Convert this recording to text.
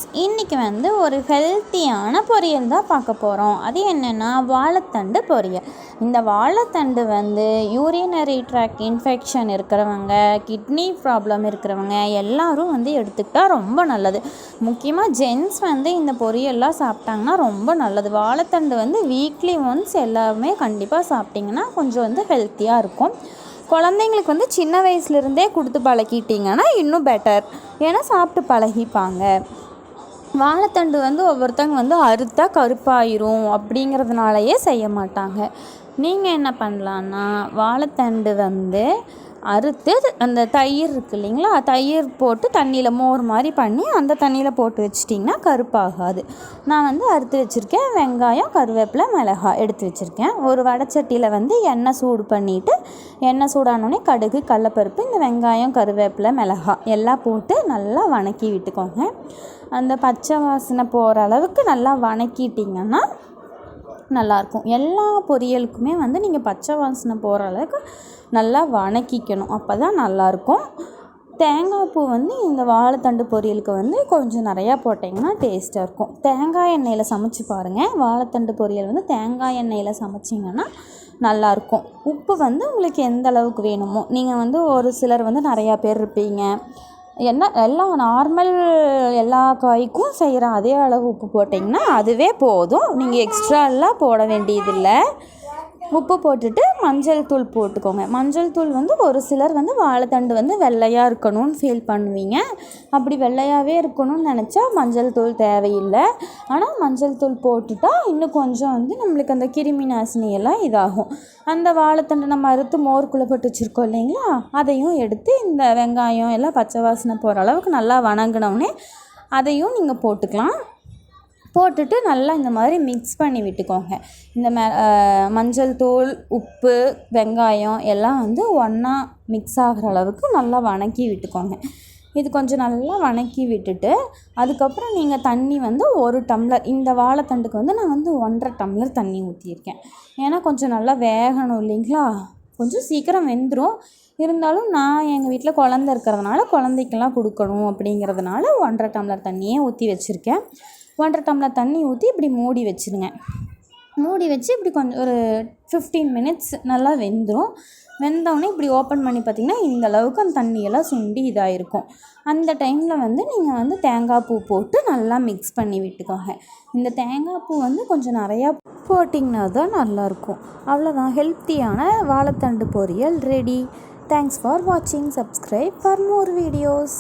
Friends, இன்றைக்கி ஒரு ஹெல்த்தியான பொரியல் தான் பார்க்க போகிறோம். அது என்னென்னா வாழைத்தண்டு பொரியல். இந்த வாழைத்தண்டு யூரினரி ட்ராக் இன்ஃபெக்ஷன் இருக்கிறவங்க, கிட்னி ப்ராப்ளம் இருக்கிறவங்க எல்லோரும் எடுத்துக்கிட்டால் ரொம்ப நல்லது. முக்கியமாக ஜென்ஸ் இந்த பொரியல்லாம் சாப்பிட்டாங்கன்னா ரொம்ப நல்லது. வாழைத்தண்டு வீக்லி ஒன்ஸ் எல்லாருமே கண்டிப்பாக சாப்பிட்டிங்கன்னா கொஞ்சம் ஹெல்த்தியாக இருக்கும். குழந்தைங்களுக்கு சின்ன வயசுலேருந்தே கொடுத்து பழக்கிட்டிங்கன்னா இன்னும் பெட்டர். ஏன்னா சாப்பிட்டு பழகிப்பாங்க. வாழைத்தண்டு ஒவ்வொருத்தங்க அறுத்தா கருப்பாயிரும் அப்படிங்கிறதுனாலயே செய்ய மாட்டாங்க. நீங்கள் என்ன பண்ணலான்னா, வாழைத்தண்டு அறுத்து அந்த தயிர் இருக்குது இல்லைங்களா, தயிர் போட்டு தண்ணியில் மோர் மாதிரி பண்ணி அந்த தண்ணியில் போட்டு வச்சிட்டிங்கன்னா கருப்பாகாது. நான் அறுத்து வச்சுருக்கேன். வெங்காயம், கருவேப்பிலை, மிளகாய் எடுத்து வச்சுருக்கேன். ஒரு வடைச்சட்டியில் எண்ணெய் சூடு பண்ணிவிட்டு, எண்ணெய் சூடானோடனே கடுகு, கடலப்பருப்பு, இந்த வெங்காயம், கருவேப்பிலை, மிளகாய் எல்லாம் போட்டு நல்லா வணக்கி விட்டுக்கோங்க. அந்த பச்சை வாசனை போகிற அளவுக்கு நல்லா வணக்கிட்டிங்கன்னா நல்லாயிருக்கும். எல்லா பொரியலுக்குமே நீங்கள் பச்சை வாசனை போகிற அளவுக்கு நல்லா வணக்கிக்கணும். அப்போ தான் நல்லாயிருக்கும். தேங்காய் பூ இந்த வாழைத்தண்டு பொரியலுக்கு கொஞ்சம் நிறையா போட்டிங்கன்னா டேஸ்ட்டாக இருக்கும். தேங்காய் எண்ணெயில் சமைச்சு பாருங்கள். வாழைத்தண்டு பொரியல் தேங்காய் எண்ணெயில் சமைச்சிங்கன்னா நல்லாயிருக்கும். உப்பு உங்களுக்கு எந்த அளவுக்கு வேணுமோ, நீங்கள் ஒரு சிலர் நிறையா பேர் இருப்பீங்க, எல்லாம் நார்மல் எல்லா காய்க்கும் செய்கிற அதே அளவு உப்பு போட்டிங்கன்னா அதுவே போதும். நீங்கள் எக்ஸ்ட்ராலாம் போட வேண்டியதில்லை. உப்பு போட்டுட்டு மஞ்சள் தூள் போட்டுக்கோங்க. மஞ்சள் தூள் ஒரு சிலர் வாழைத்தண்டு வெள்ளையாக இருக்கணும்னு ஃபீல் பண்ணுவீங்க. அப்படி வெள்ளையாகவே இருக்கணும்னு நினச்சா மஞ்சள் தூள் தேவையில்லை. ஆனால் மஞ்சள் தூள் போட்டுட்டா இன்னும் கொஞ்சம் நம்மளுக்கு அந்த கிருமி நாசினி எல்லாம் இதாகும். அந்த வாழைத்தண்டு நம்ம அறுத்து மோருக்குள்ளே போட்டு வச்சுருக்கோம் இல்லைங்களா, அதையும் எடுத்து இந்த வெங்காயம் எல்லாம் பச்சை வாசனை போகிற அளவுக்கு நல்லா வணங்கினோடனே அதையும் நீங்கள் போட்டுக்கலாம். போட்டுட்டு நல்லா இந்த மாதிரி மிக்ஸ் பண்ணி விட்டுக்கோங்க. இந்த மஞ்சள் தூள், உப்பு, வெங்காயம் எல்லாம் ஒன்றா மிக்ஸ் ஆகிற அளவுக்கு நல்லா வணக்கி விட்டுக்கோங்க. இது கொஞ்சம் நல்லா வணக்கி விட்டுட்டு அதுக்கப்புறம் நீங்கள் தண்ணி 1 டம்ளர், இந்த வாழைத்தண்டுக்கு நான் 1.5 டம்ளர் தண்ணி ஊற்றியிருக்கேன். ஏன்னா கொஞ்சம் நல்லா வேகணும் இல்லைங்களா, கொஞ்சம் சீக்கிரம் வெந்துடும். இருந்தாலும் நான் எங்கள் வீட்டில் குழந்த இருக்கிறதுனால குழந்தைக்கெல்லாம் கொடுக்கணும் அப்படிங்கிறதுனால 1.5 டம்ளர் தண்ணியே ஊற்றி வச்சுருக்கேன். 1.5 டம்ளர் தண்ணி ஊற்றி இப்படி மூடி வச்சுருங்க. மூடி வச்சு இப்படி கொஞ்சம் ஒரு 15 மினிட்ஸ் நல்லா வெந்துடும். வெந்தோடனே இப்படி ஓப்பன் பண்ணி பார்த்திங்கன்னா இந்த அளவுக்கு அந்த தண்ணியெல்லாம் சுண்டி இதாக இருக்கும். அந்த டைமில் நீங்கள் தேங்காய் பூ போட்டு நல்லா மிக்ஸ் பண்ணி விட்டுக்கோங்க. இந்த தேங்காய் பூ கொஞ்சம் நிறையா போட்டிங்கன்னா தான் நல்லாயிருக்கும். அவ்வளோதான், ஹெல்த்தியான வாழைத்தண்டு பொரியல் ரெடி. தேங்க்ஸ் ஃபார் வாட்சிங். Subscribe for more videos.